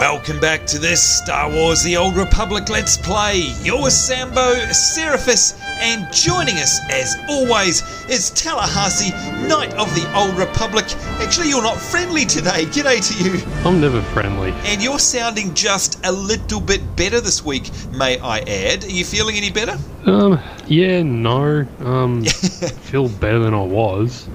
Welcome back to this Star Wars The Old Republic Let's Play. You're Sambo, Seraphis, and joining us, as always, is Tallahassee, Knight of the Old Republic. Actually, you're not friendly today. G'day to you. I'm never friendly. And you're sounding just a little bit better this week, may I add. Are you feeling any better? Yeah, no. Feel better than I was.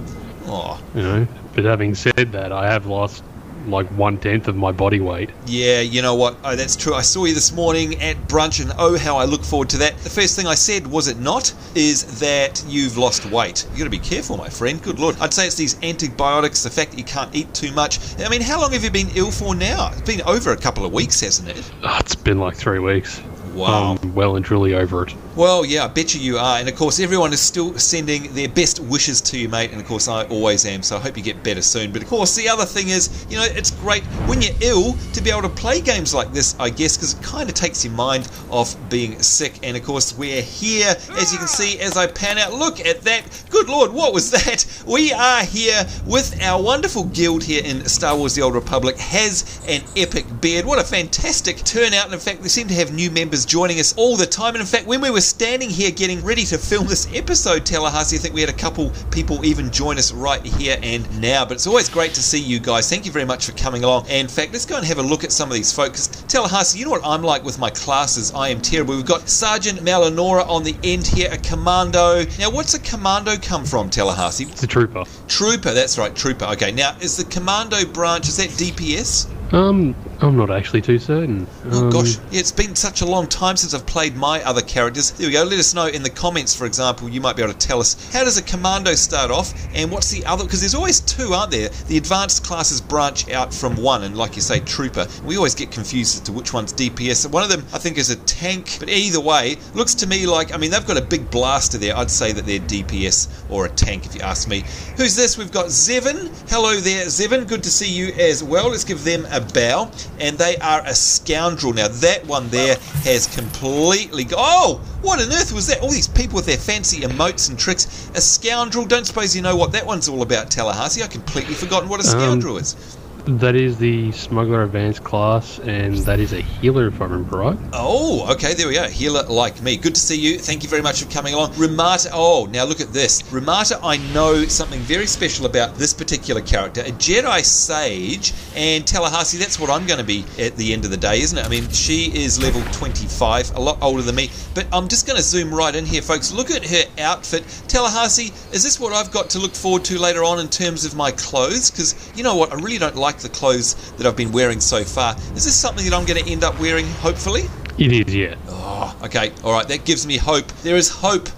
Oh. You know, but having said that, I have lost like 1/10 of my body weight. Yeah, you know what? Oh, that's true. I saw you this morning at brunch, and oh, how I look forward to that. The first thing I said, was it not, is that you've lost weight. You've got to be careful, my friend. Good Lord. I'd say it's these antibiotics, the fact that you can't eat too much. I mean, how long have you been ill for now? It's been over a couple of weeks, hasn't it? Oh, it's been like 3 weeks. Wow. I'm well and truly over it. Well, yeah, I bet you are. And of course, everyone is still sending their best wishes to you, mate. And of course, I always am. So I hope you get better soon. But of course, the other thing is, you know, it's great when you're ill to be able to play games like this, I guess, because it kind of takes your mind off being sick. And of course, we're here, as you can see, as I pan out. Look at that. Good Lord, what was that? We are here with our wonderful guild here in Star Wars The Old Republic. Has an epic beard. What a fantastic turnout. And in fact, we seem to have new members joining us all the time. And in fact, when we were standing here getting ready to film this episode, Tallahassee, I think we had a couple people even join us right here and now. But it's always great to see you guys. Thank you very much for coming along. And in fact, let's go and have a look at some of these folks. Tallahassee, you know what I'm like with my classes? I am terrible. We've got Sergeant Malinora on the end here, a commando. Now, what's a commando come from, Tallahassee? It's a trooper. Trooper, that's right, trooper. Okay, now, is the commando branch, is that DPS? I'm not actually too certain. Oh gosh, yeah, it's been such a long time since I've played my other characters. There we go, let us know in the comments, for example. You might be able to tell us, how does a commando start off, and what's the other, because there's always two, aren't there? The advanced classes branch out from one, and like you say, trooper. We always get confused as to which one's DPS. One of them, I think, is a tank, but either way, looks to me like, I mean, they've got a big blaster there. I'd say that they're DPS or a tank, if you ask me. Who's this? We've got Zevin. Hello there, Zevin. Good to see you as well. Let's give them a bow. And they are a scoundrel. Now that one there has completely oh, what on earth was that? All these people with their fancy emotes and tricks. A scoundrel. Don't suppose you know what that one's all about, Tallahassee? I've completely forgotten what a scoundrel is. That is the Smuggler Advanced class, and that is a healer, if I remember right. Oh, okay, there we go. Healer like me. Good to see you. Thank you very much for coming along. Ramata, oh, now look at this. Ramata, I know something very special about this particular character. A Jedi Sage, and Tallahassee, that's what I'm going to be at the end of the day, isn't it? I mean, she is level 25, a lot older than me. But I'm just going to zoom right in here, folks. Look at her outfit. Tallahassee, is this what I've got to look forward to later on in terms of my clothes? Because, you know what, I really don't like the clothes that I've been wearing so far. Is this something that I'm going to end up wearing, hopefully? It is, yeah. Oh, okay. All right. That gives me hope. There is hope.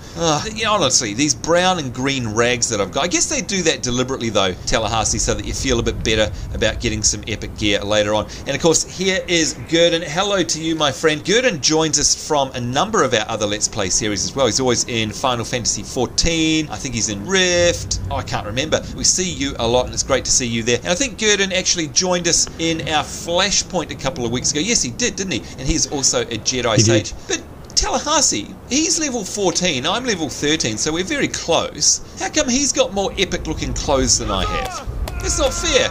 Yeah, honestly, these brown and green rags that I've got, I guess they do that deliberately, though, Tallahassee, so that you feel a bit better about getting some epic gear later on. And, of course, here is Gurdon. Hello to you, my friend. Gurdon joins us from a number of our other Let's Play series as well. He's always in Final Fantasy XIV. I think he's in Rift. Oh, I can't remember. We see you a lot, and it's great to see you there. And I think Gurdon actually joined us in our Flashpoint a couple of weeks ago. Yes, he did, didn't he? And he's also a Jedi Sage. But Tallahassee, he's level 14, I'm level 13, so we're very close. How come he's got more epic looking clothes than I have? That's not fair.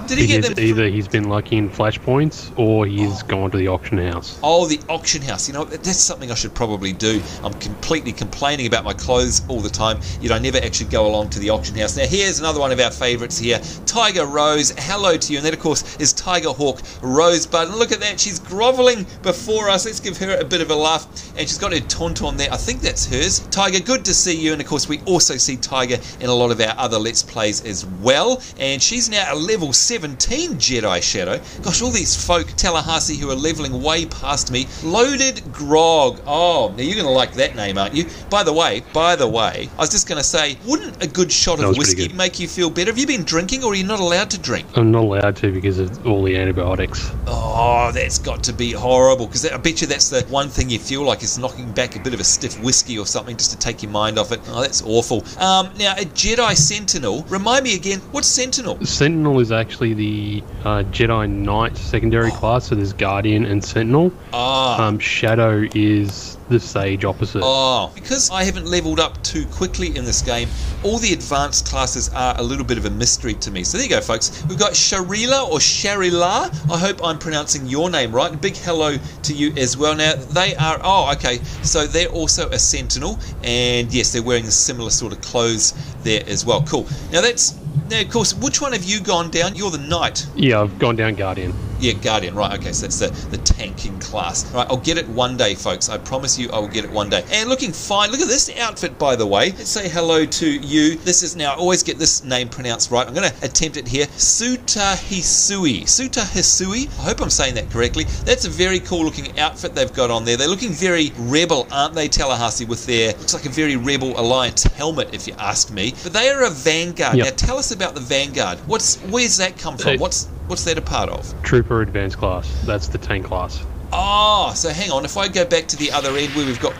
Did he get them? Either he's been lucky in flashpoints or he's gone to the auction house. Oh, the auction house. You know, that's something I should probably do. I'm completely complaining about my clothes all the time, yet I never actually go along to the auction house. Now, here's another one of our favourites here. Tiger Rose, hello to you. And that, of course, is Tiger Hawk Rosebud. And look at that. She's grovelling before us. Let's give her a bit of a laugh. And she's got her tauntaun there. I think that's hers. Tiger, good to see you. And, of course, we also see Tiger in a lot of our other Let's Plays as well. And she's now a level 17 Jedi Shadow. Gosh, all these folk, Tallahassee, who are leveling way past me. Loaded Grog. Oh, now you're going to like that name, aren't you? By the way, I was just going to say, wouldn't a good shot of whiskey make you feel better? Have you been drinking, or are you not allowed to drink? I'm not allowed to because of all the antibiotics. Oh, that's got to be horrible, because I bet you that's the one thing you feel like is knocking back a bit of a stiff whiskey or something just to take your mind off it. Oh, that's awful. Now, a Jedi Sentinel. Remind me again, what's Sentinel? Sentinel Sentinel is actually the Jedi Knight secondary class, so there's Guardian and Sentinel. Shadow is the Sage opposite. Because I haven't leveled up too quickly in this game, all the advanced classes are a little bit of a mystery to me. So there you go, folks. We've got Sharila or Sharila. I hope I'm pronouncing your name right. A big hello to you as well. Now, they are... okay. So they're also a Sentinel. And yes, they're wearing a similar sort of clothes there as well. Cool. Now, of course, which one have you gone down? You're the Knight. Yeah, I've gone down Guardian. Yeah, Guardian, right, okay, so that's the tanking class. Right, I'll get it one day, folks. I promise you I will get it one day. And looking fine. Look at this outfit, by the way. Let's say hello to you. This is, now, I always get this name pronounced right. I'm going to attempt it here. SWTOR. SWTOR. I hope I'm saying that correctly. That's a very cool looking outfit they've got on there. They're looking very rebel, aren't they, Tallahassee, with their, looks like a very Rebel Alliance helmet, if you ask me. But they are a Vanguard. Yep. Now, tell us about the Vanguard. Where's that come from? What's that a part of? Trooper Advanced Class. That's the tank class. So hang on. If I go back to the other end where we've got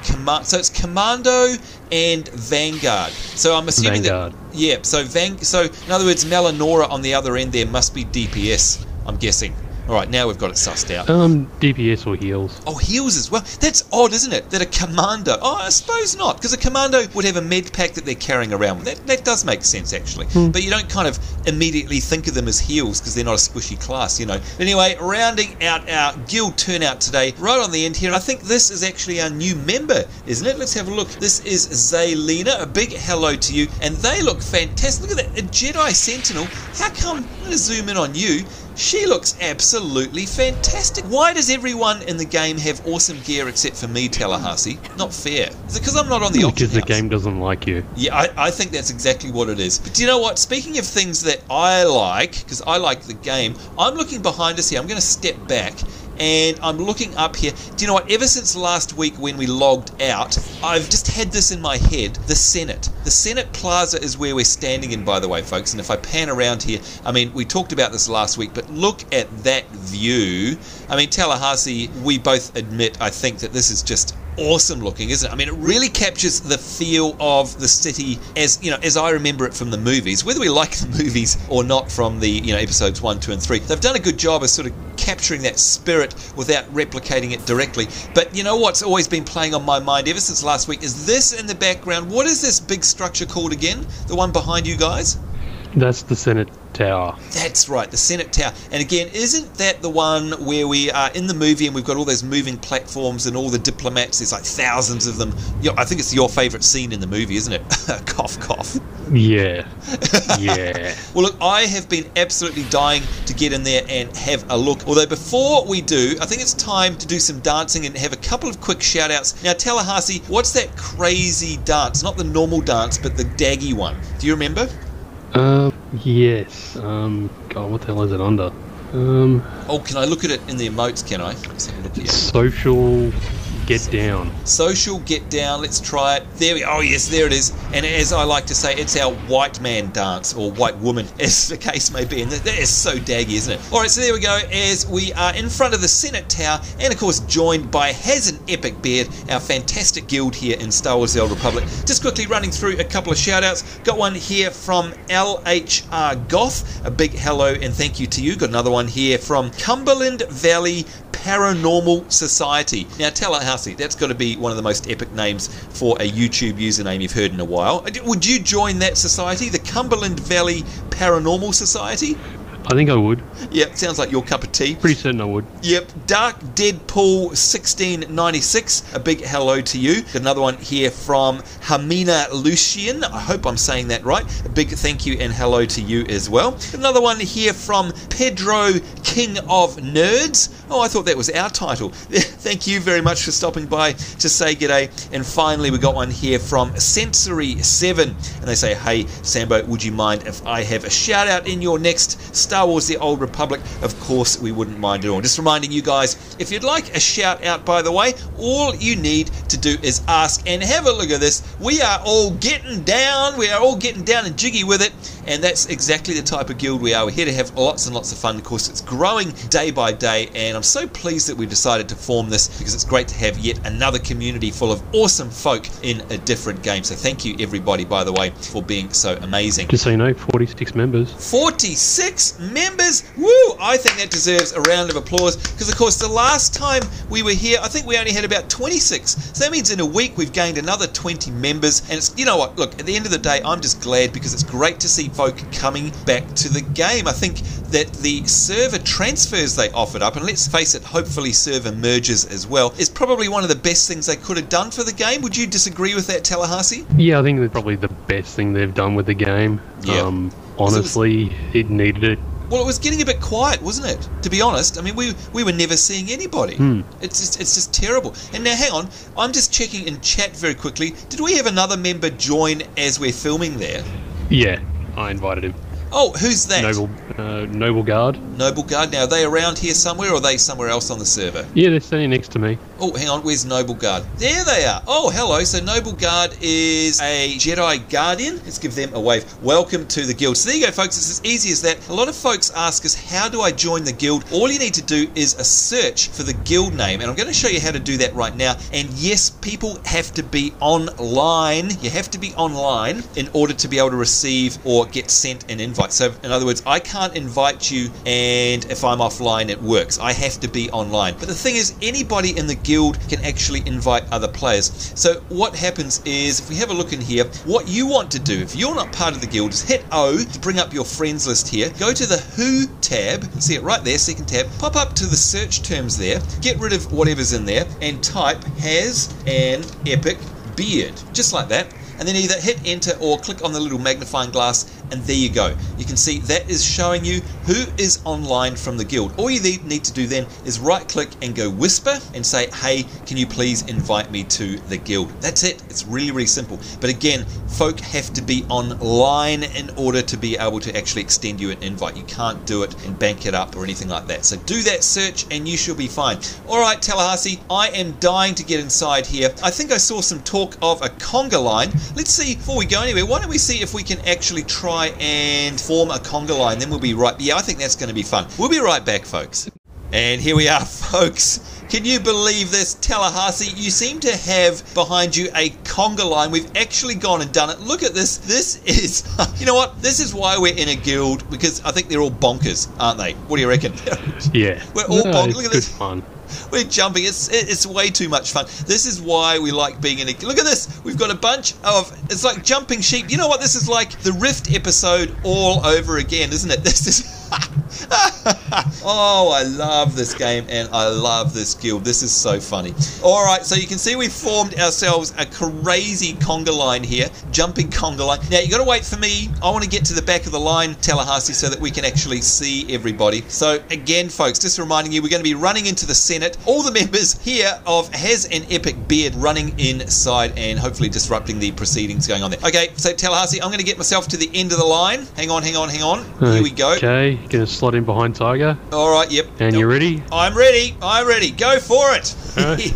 so it's Commando and Vanguard. So I'm assuming Vanguard. So in other words, Melanora on the other end there must be DPS, I'm guessing. All right, now we've got it sussed out. DPS or heals. Oh, heals as well. That's odd, isn't it? That a commando... I suppose not, because a commando would have a med pack that they're carrying around. That does make sense, actually. But you don't kind of immediately think of them as heals, because they're not a squishy class, you know. Anyway, rounding out our guild turnout today, right on the end here, I think this is actually our new member, isn't it? Let's have a look. This is Zaylina. A big hello to you. And they look fantastic. Look at that. A Jedi Sentinel. How come... I'm going to zoom in on you. She looks absolutely fantastic. Why does everyone in the game have awesome gear except for me, Tallahassee? Not fair. Is it because I'm not on the auction house? Because the game doesn't like you. Yeah, I think that's exactly what it is. But do you know what? Speaking of things that I like, because I like the game, I'm looking behind us here. I'm going to step back. And I'm looking up here. Do you know what? Ever since last week when we logged out, I've just had this in my head. The Senate. The Senate Plaza is where we're standing in, by the way, folks. And if I pan around here, I mean, we talked about this last week, but look at that view. I mean, Tallahassee, we both admit, I think, that this is just awesome looking, isn't it? I mean, it really captures the feel of the city as, you know, as I remember it from the movies, whether we like the movies or not from the, you know, episodes 1, 2 and 3. They've done a good job of sort of capturing that spirit without replicating it directly. But you know what's always been playing on my mind ever since last week is this in the background. What is this big structure called again? The one behind you guys? That's the Senate Tower. That's right, the Senate Tower. And again, isn't that the one where we are in the movie and we've got all those moving platforms and all the diplomats? There's like thousands of them. You know, I think it's your favourite scene in the movie, isn't it? Cough, cough. Yeah. Yeah. Well, look, I have been absolutely dying to get in there and have a look. Although before we do, I think it's time to do some dancing and have a couple of quick shout-outs. Now, Tallahassee, what's that crazy dance? Not the normal dance, but the daggy one. Do you remember? Yes. God, what the hell is it under? Oh, can I look at it in the emotes, can I? Let's have a look here. Social Get Down. Social Get Down. Let's try it. There we. Oh yes, there it is. And as I like to say, it's our white man dance, or white woman, as the case may be. And that is so daggy, isn't it? All right, so there we go. As we are in front of the Senate Tower, and of course joined by Has an Epic Beard, our fantastic guild here in Star Wars: The Old Republic. Just quickly running through a couple of shout-outs. Got one here from LHR Goth. A big hello and thank you to you. Got another one here from Cumberland Valley Paranormal Society. Now, Tallahassee, that's got to be one of the most epic names for a YouTube username you've heard in a while. Would you join that society, the Cumberland Valley Paranormal Society? I think I would. Yep, sounds like your cup of tea. Pretty certain I would. Yep, Dark Deadpool 1696, a big hello to you. Got another one here from Hamina Lucian. I hope I'm saying that right. A big thank you and hello to you as well. Got another one here from Pedro King of Nerds. Oh, I thought that was our title. Thank you very much for stopping by to say g'day. And finally, we got one here from Sensory7. And they say, hey, Sambo, would you mind if I have a shout out in your next Star Wars: The Old Republic? Of course, we wouldn't mind at all. Just reminding you guys, if you'd like a shout out, by the way, all you need to do is ask. And have a look at this. We are all getting down. We are all getting down and jiggy with it. and that's exactly the type of guild we are. We're here to have lots and lots of fun. Of course, it's growing day by day, and I'm so pleased that we decided to form this, because it's great to have yet another community full of awesome folk in a different game. So thank you everybody, by the way, for being so amazing. Just so you know, 46 members. 46 members! Woo! I think that deserves a round of applause, because of course the last time we were here, I think we only had about 26. So that means in a week we've gained another 20 members, and it's, you know what, look, at the end of the day, I'm just glad, because it's great to see folk coming back to the game. I think that the server transfers they offered up, and let's face it, hopefully server mergers as well, is probably one of the best things they could have done for the game. Would you disagree with that, Tallahassee? Yeah, I think it's probably the best thing they've done with the game. Yeah. Honestly, it needed it. Well, it was getting a bit quiet, wasn't it? To be honest, I mean, we were never seeing anybody. It's just terrible. And now, hang on, I'm just checking in chat very quickly. Did we have another member join as we're filming there? Yeah, I invited him. Oh, who's that? Noble Guard. Noble Guard. Now, are they around here somewhere, or are they somewhere else on the server? Yeah, they're standing next to me. Oh, hang on, where's Noble Guard? There they are. Oh, hello. So Noble Guard is a Jedi Guardian. Let's give them a wave. Welcome to the guild. So there you go, folks. It's as easy as that. A lot of folks ask us, how do I join the guild? All you need to do is a search for the guild name, and I'm going to show you how to do that right now. And yes, people have to be online. You have to be online in order to be able to receive or get sent an invite. So in other words, I can't invite you, and if I'm offline it works. I have to be online. But the thing is, anybody in the guild can actually invite other players. So what happens is, if we have a look in here, what you want to do, if you're not part of the guild, is hit O to bring up your friends list here. Go to the Who tab, see it right there, second tab, pop up to the search terms there, get rid of whatever's in there, and type has an epic beard, just like that. And then either hit enter or click on the little magnifying glass, and there you go. You can see that is showing you who is online from the guild. All you need to do then is right click and go whisper and say, hey, can you please invite me to the guild? That's it. It's really, really simple. But again, folk have to be online in order to be able to actually extend you an invite. You can't do it and bank it up or anything like that. So do that search and you should be fine. All right, Tallahassee, I am dying to get inside here. I think I saw some talk of a Conga Line. Let's see, before we go anywhere, why don't we see if we can actually try and form a Conga Line, then we'll be right. Yeah, I think that's going to be fun. We'll be right back, folks. And here we are, folks. Can you believe this, Tallahassee? You seem to have behind you a Conga Line. We've actually gone and done it. Look at this. This is, you know what? This is why we're in a guild, because I think they're all bonkers, aren't they? What do you reckon? Yeah. We're all bonkers. Look at this. Good fun. We're jumping. It's way too much fun. This is why we like being in a... Look at this. We've got a bunch of... It's like jumping sheep. You know what? This is like the Rift episode all over again, isn't it? This is... Oh, I love this game and I love this guild. This is so funny. Alright, so you can see we've formed ourselves a crazy Conga Line here. Jumping Conga Line. Now, you got to wait for me. I want to get to the back of the line, Tallahassee, so that we can actually see everybody. So, again, folks, just reminding you, we're going to be running into the Senate. All the members here of Has an Epic Beard running inside and hopefully disrupting the proceedings going on there. Okay, so Tallahassee, I'm going to get myself to the end of the line. Hang on. Here we go. Okay, going to slot in behind Tiger. All right, yep. And you ready? I'm ready. Go for it. Right.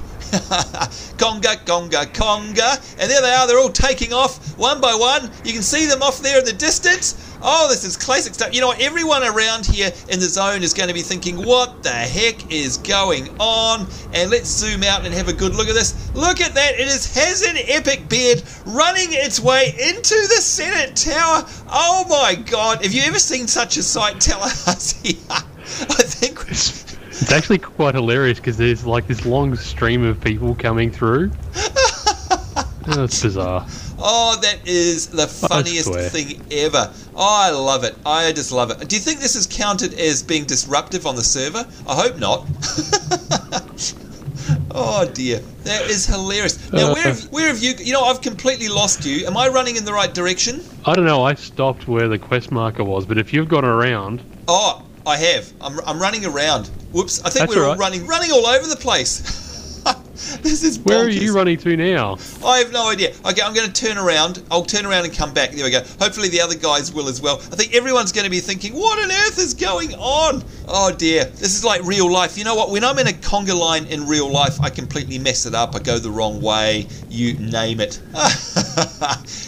Conga, conga, conga. And there they are. They're all taking off one by one. You can see them off there in the distance. Oh, this is classic stuff. You know what? Everyone around here in the zone is going to be thinking, what the heck is going on? And let's zoom out and have a good look at this. Look at that. It has an epic beard running its way into the Senate Tower. Oh my God. Have you ever seen such a sight, Tallahassee? I think... It's actually quite hilarious because there's like this long stream of people coming through. That's bizarre. Oh, that is the funniest thing ever. Oh, I love it. I just love it. Do you think this is counted as being disruptive on the server? I hope not. Oh dear, that is hilarious. Now, where have you? You know, I've completely lost you. Am I running in the right direction? I don't know. I stopped where the quest marker was, but if you've gone around, oh, I have. I'm running around. Whoops! I think we're all running all over the place. This is bonkers. Where are you running to now? I have no idea. Okay, I'm going to turn around. I'll turn around and come back. There we go. Hopefully the other guys will as well. I think everyone's going to be thinking, what on earth is going on? Oh dear. This is like real life. You know what? When I'm in a conga line in real life, I completely mess it up. I go the wrong way. You name it.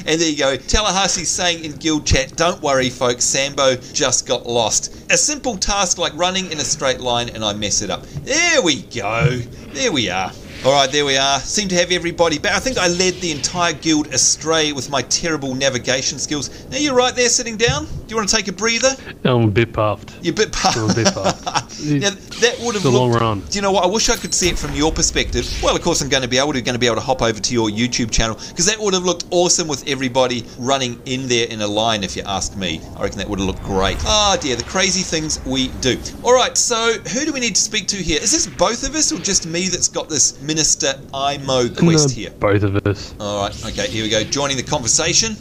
And there you go. Tallahassee's saying in guild chat, don't worry folks, Sambo just got lost. A simple task like running in a straight line and I mess it up. There we go. There we are. Alright, there we are. Seem to have everybody back. I think I led the entire guild astray with my terrible navigation skills. Now you're right there sitting down. Do you want to take a breather? I'm a bit puffed. You're a bit puffed. I'm a bit puffed. Now, that would have looked, long run. Do you know what? I wish I could see it from your perspective. Well, of course I'm going to be able to hop over to your YouTube channel because that would have looked awesome with everybody running in there in a line if you ask me. I reckon that would have looked great. Oh dear, the crazy things we do. Alright, so who do we need to speak to here? Is this both of us or just me that's got this Minister IMO quest here? Both of us. Alright, okay, here we go. Joining the conversation.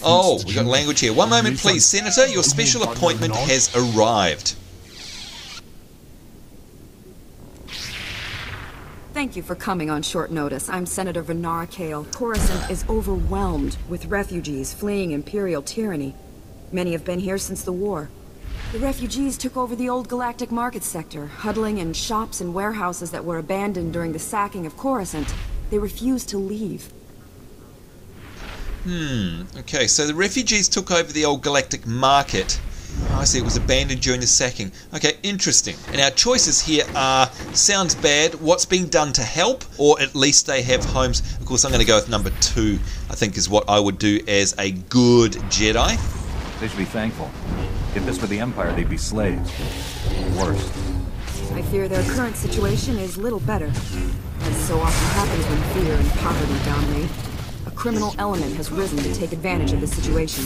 Oh, we got language here. One moment please, Senator. Your special appointment has arrived. Thank you for coming on short notice. I'm Senator Venara Kale. Coruscant is overwhelmed with refugees fleeing Imperial tyranny. Many have been here since the war. The refugees took over the old galactic market sector, huddling in shops and warehouses that were abandoned during the sacking of Coruscant. They refused to leave. Okay, so the refugees took over the old galactic market. Oh, I see, it was abandoned during the sacking. Okay, interesting. And our choices here are, sounds bad, what's being done to help, or at least they have homes. Of course, I'm going to go with number 2, I think is what I would do as a good Jedi. They should be thankful. If this were the Empire, they'd be slaves. Worse. I fear their current situation is little better. As so often happens when fear and poverty dominate, a criminal element has risen to take advantage of the situation.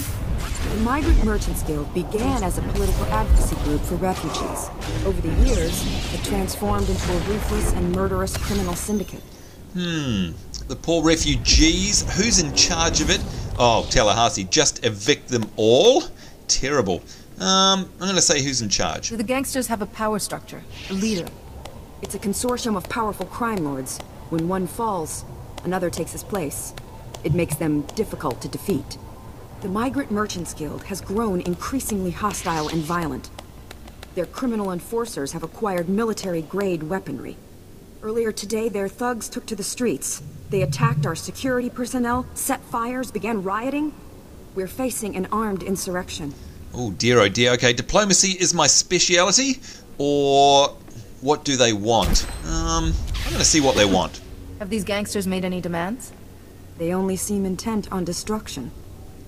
The Migrant Merchants Guild began as a political advocacy group for refugees. Over the years, it transformed into a ruthless and murderous criminal syndicate. The poor refugees. Who's in charge of it? Oh, Tallahassee. Just evict them all? Terrible. I'm going to say who's in charge. The gangsters have a power structure, a leader. It's a consortium of powerful crime lords. When one falls, another takes his place. It makes them difficult to defeat. The Migrant Merchants Guild has grown increasingly hostile and violent. Their criminal enforcers have acquired military-grade weaponry. Earlier today, their thugs took to the streets. They attacked our security personnel, set fires, began rioting. We're facing an armed insurrection. Oh dear, oh dear. Okay, diplomacy is my speciality, or what do they want? I'm going to see what they want. Have these gangsters made any demands? They only seem intent on destruction.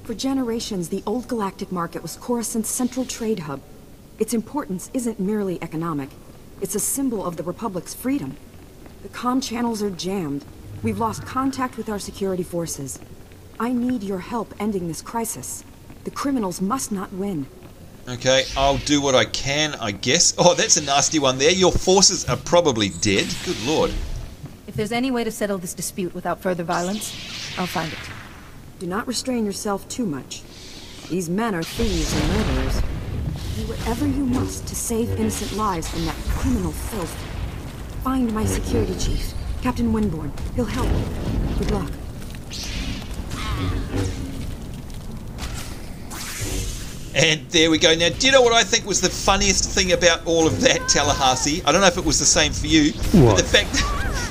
For generations, the old galactic market was Coruscant's central trade hub. Its importance isn't merely economic. It's a symbol of the Republic's freedom. The comm channels are jammed. We've lost contact with our security forces. I need your help ending this crisis. The criminals must not win. Okay, I'll do what I can, I guess. Oh, that's a nasty one there. Your forces are probably dead. Good lord. If there's any way to settle this dispute without further violence, I'll find it. Do not restrain yourself too much. These men are thieves and murderers. Do whatever you must to save innocent lives from that criminal filth. Find my security chief, Captain Winborn. He'll help. Good luck. And there we go. Now, do you know what I think was the funniest thing about all of that, Tallahassee? I don't know if it was the same for you. What? But the fact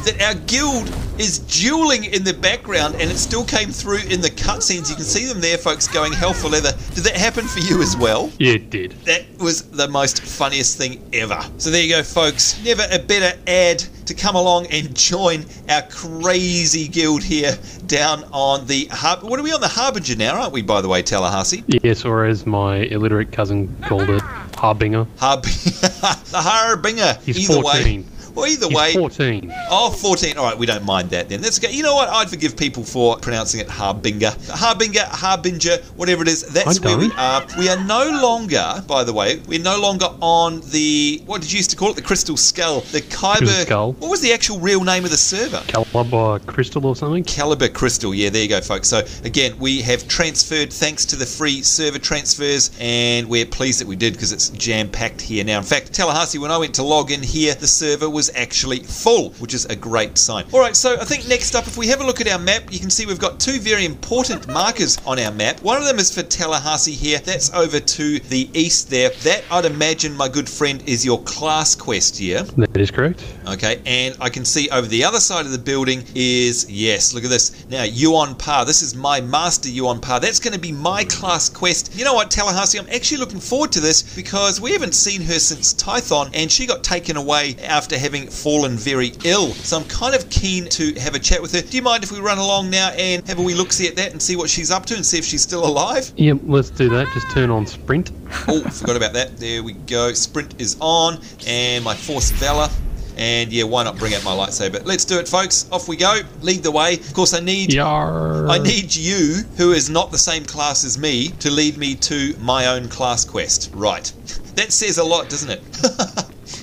that our guild is dueling in the background and it still came through in the cutscenes. You can see them there, folks, going hell for leather. Did that happen for you as well? Yeah, it did. That was the most funniest thing ever. So there you go, folks. Never a better ad to come along and join our crazy guild here down on the... What are we on the Harbinger now, aren't we, by the way, Tallahassee? Yes, or as my illiterate cousin called it, Harbinger. The Harbinger. He's Either 14. way. Well, either He's way. 14. Oh, 14. All right, we don't mind that then. That's okay. You know what? I'd forgive people for pronouncing it Harbinger. Harbinger, whatever it is. That's where we are. We are no longer, by the way, we're no longer on the, what did you used to call it? The Crystal Skull. The Kyber Skull. What was the actual real name of the server? Caliber Crystal or something? Caliber Crystal. Yeah, there you go, folks. So, again, we have transferred thanks to the free server transfers, and we're pleased that we did because it's jam-packed here now. In fact, Tallahassee, when I went to log in here, the server was actually full, which is a great sign. All right, so I think next up, if we have a look at our map, you can see we've got two very important markers on our map. One of them is for Tallahassee here. That's over to the east there. That, I'd imagine, my good friend, is your class quest here. That is correct. Okay, and I can see over the other side of the building is, yes, look at this. Now, Yuon Par. This is my Master Yuon Par. That's going to be my class quest. You know what, Tallahassee, I'm actually looking forward to this because we haven't seen her since Tython, and she got taken away after having fallen very ill. So I'm kind of keen to have a chat with her. Do you mind if we run along now and have a wee look-see at that and see what she's up to and see if she's still alive? Yep, let's do that. Just turn on sprint. Oh, forgot about that. There we go. Sprint is on, and my Force Valor. And yeah, why not bring out my lightsaber? Let's do it, folks. Off we go. Lead the way. Of course, I need you, who is not the same class as me, to lead me to my own class quest. Right. That says a lot, doesn't it?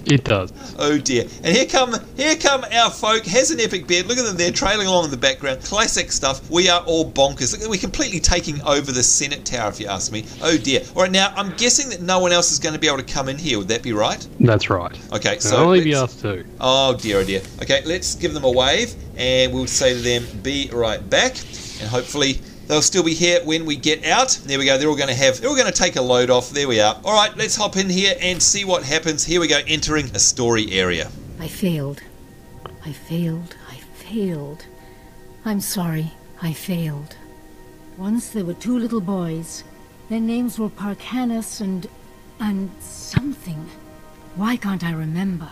It does. Oh dear. And here come our folk. Has an epic beard. Look at them there trailing along in the background. Classic stuff. We are all bonkers. We're completely taking over the Senate Tower, if you ask me. Oh dear. All right, now I'm guessing that no one else is going to be able to come in here. Would that be right? That's right. Okay, so only be us two. Oh dear, oh dear. Okay, let's give them a wave, and we'll say to them, "Be right back," and hopefully they'll still be here when we get out. There we go. They're all going to take a load off. There we are. All right, let's hop in here and see what happens. Here we go, entering a story area. I failed. I failed. I failed. I'm sorry. I failed. Once there were two little boys. Their names were Parkanis and something. Why can't I remember?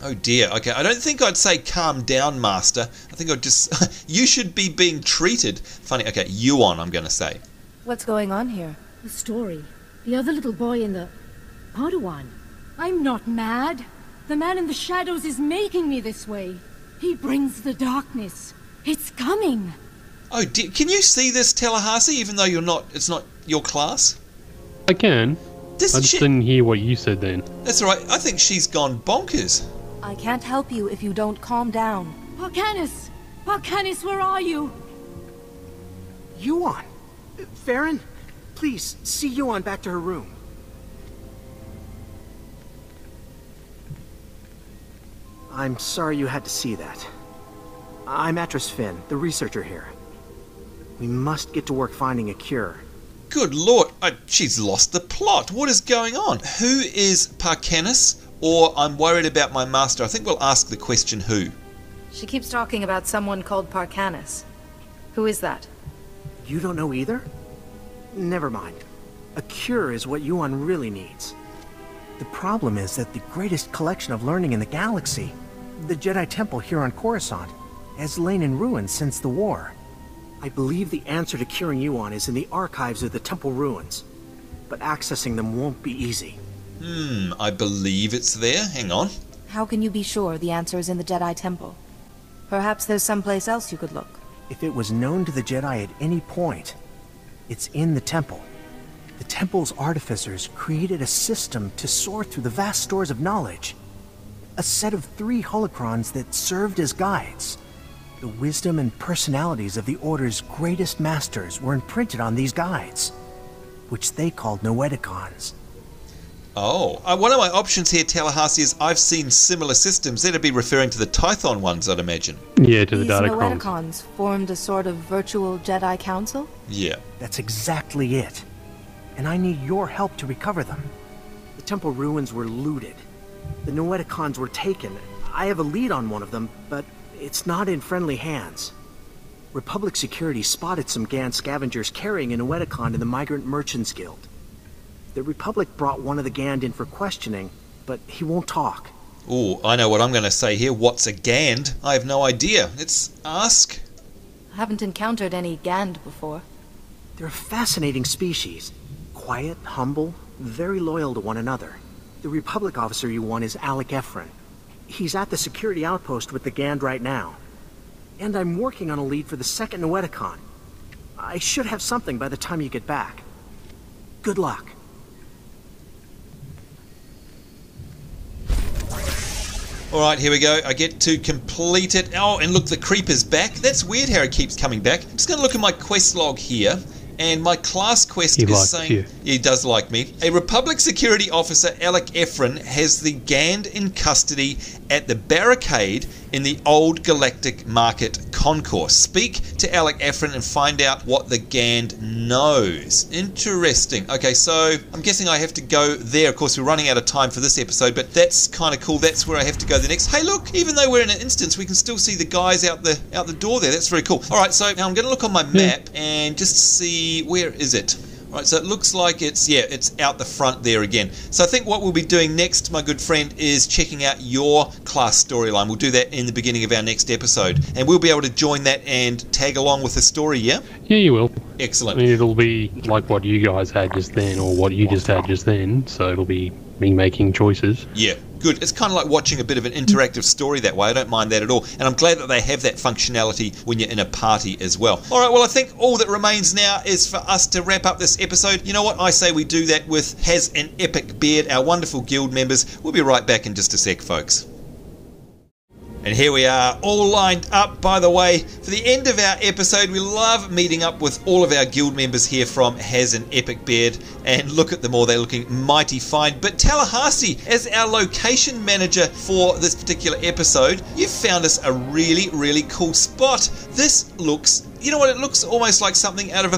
Oh dear. Okay, I don't think I'd say calm down, Master. I think I'd just... you should be being treated. Funny. Okay, Yuon, I'm going to say. What's going on here? The story. The other little boy in the... Padawan. I'm not mad. The man in the shadows is making me this way. He brings the darkness. It's coming. Oh dear. Can you see this, Tallahassee, even though it's not your class? I can. I just didn't hear what you said then. That's all right. I think she's gone bonkers. I can't help you if you don't calm down. Parkanis! Parkanis, where are you? Yuon! Farron, please, see Yuon back to her room. I'm sorry you had to see that. I'm Atris Finn, the researcher here. We must get to work finding a cure. Good lord, she's lost the plot. What is going on? Who is Parkanis? Or I'm worried about my master. I think we'll ask the question who. She keeps talking about someone called Parkanis. Who is that? You don't know either? Never mind. A cure is what Yuon really needs. The problem is that the greatest collection of learning in the galaxy, the Jedi Temple here on Coruscant, has lain in ruins since the war. I believe the answer to curing Yuon is in the archives of the temple ruins, but accessing them won't be easy. I believe it's there. Hang on. How can you be sure the answer is in the Jedi Temple? Perhaps there's someplace else you could look. If it was known to the Jedi at any point, it's in the temple. The temple's artificers created a system to sort through the vast stores of knowledge. A set of 3 holocrons that served as guides. The wisdom and personalities of the Order's greatest masters were imprinted on these guides, which they called Noeticons. Oh, one of my options here, Tallahassee, is I've seen similar systems. That'd be referring to the Tython ones, I'd imagine. Yeah, to the These Datacrons. Noeticons formed a sort of virtual Jedi council? Yeah. That's exactly it. And I need your help to recover them. The temple ruins were looted. The Noeticons were taken. I have a lead on one of them, but it's not in friendly hands. Republic security spotted some Gan scavengers carrying a Noeticon in the Migrant Merchants Guild. The Republic brought one of the Gand in for questioning, but he won't talk. Oh, I know what I'm going to say here. What's a Gand? I have no idea. Let's ask. I haven't encountered any Gand before. They're a fascinating species. Quiet, humble, very loyal to one another. The Republic officer you want is Alec Efron. He's at the security outpost with the Gand right now. And I'm working on a lead for the second Noeticon. I should have something by the time you get back. Good luck. Alright, here we go. I get to complete it. Oh, and look, the creeper's back. That's weird how it keeps coming back. I'm just going to look at my quest log here. And my class quest is saying... He does like me. A Republic security officer, Alec Efron, has the Gand in custody at the barricade in the Old Galactic Market Concourse. Speak to Alec Efron and find out what the Gand knows. Interesting. Okay, so I'm guessing I have to go there. Of course, we're running out of time for this episode, but that's kind of cool. That's where I have to go the next. Hey, look, even though we're in an instance, we can still see the guys out the door there. That's very cool. All right, so now I'm going to look on my map and just see, where is it? Right, so it looks like it's out the front there again. So I think what we'll be doing next, my good friend, is checking out your class storyline. We'll do that in the beginning of our next episode. And we'll be able to join that and tag along with the story, yeah? Yeah, you will. Excellent. I mean, it'll be like what you guys had just then, or what you just had just then, so it'll be me making choices. Yeah, good. It's kind of like watching a bit of an interactive story that way. I don't mind that at all. And I'm glad that they have that functionality when you're in a party as well. All right, well, I think all that remains now is for us to wrap up this episode. You know what? I say we do that with Has an Epic Beard, our wonderful guild members. We'll be right back in just a sec, folks. And here we are, all lined up, by the way, for the end of our episode. We love meeting up with all of our guild members here from Has an Epic Beard, and look at them all, they're looking mighty fine. But Tallahassee, as our location manager for this particular episode, you've found us a really, really cool spot. This looks... You know what, it looks almost like something out of a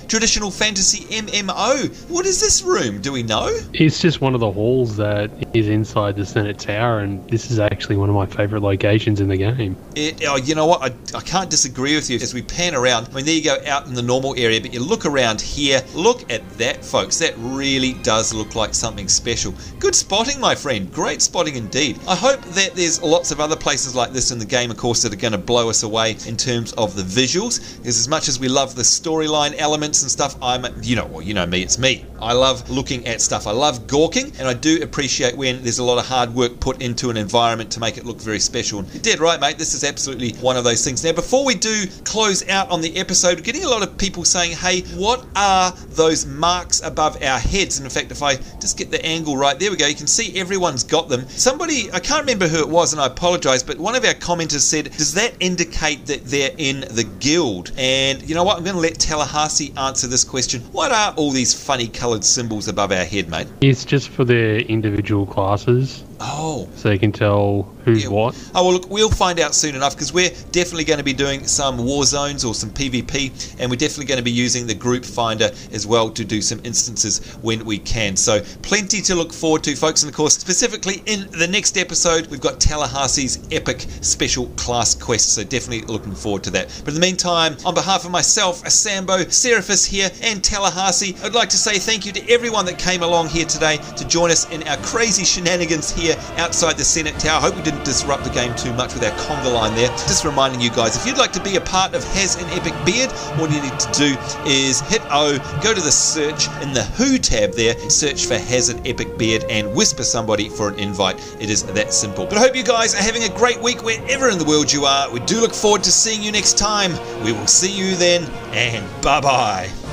traditional fantasy MMO. What is this room? Do we know? It's just one of the halls that is inside the Senate Tower, and this is actually one of my favourite locations in the game. You know what, I can't disagree with you. As we pan around, I mean, there you go out in the normal area, but you look around here, look at that, folks. That really does look like something special. Good spotting, my friend. Great spotting indeed. I hope that there's lots of other places like this in the game, of course, that are going to blow us away in terms of the visuals. Because as much as we love the storyline elements and stuff, you know me, it's me. I love looking at stuff. I love gawking, and I do appreciate when there's a lot of hard work put into an environment to make it look very special. And you did right, mate. This is absolutely one of those things. Now, before we do close out on the episode, we're getting a lot of people saying, hey, what are those marks above our heads? And in fact, if I just get the angle right, there we go. You can see everyone's got them. Somebody, I can't remember who it was, and I apologize, but one of our commenters said, does that indicate that they're in the guild? And you know what, I'm going to let Tallahassee answer this question. What are all these funny coloured symbols above our head, mate? It's just for their individual classes. Oh. So you can tell who's what. Oh, well, look, we'll find out soon enough, because we're definitely going to be doing some war zones or some PvP, and we're definitely going to be using the group finder as well to do some instances when we can. So plenty to look forward to, folks. And of course, specifically in the next episode, we've got Tallahassee's epic special class quest, so definitely looking forward to that. But in the meantime, on behalf of myself, Sambo, Seraphis here, and Tallahassee, I'd like to say thank you to everyone that came along here today to join us in our crazy shenanigans here outside the Senate Tower. I hope we didn't disrupt the game too much with our Conga Line there. Just reminding you guys, if you'd like to be a part of Has an Epic Beard, all you need to do is hit O, go to the search in the Who tab there, search for Has an Epic Beard, and whisper somebody for an invite. It is that simple. But I hope you guys are having a great week wherever in the world you are. We do look forward to seeing you next time. We will see you then, and bye-bye.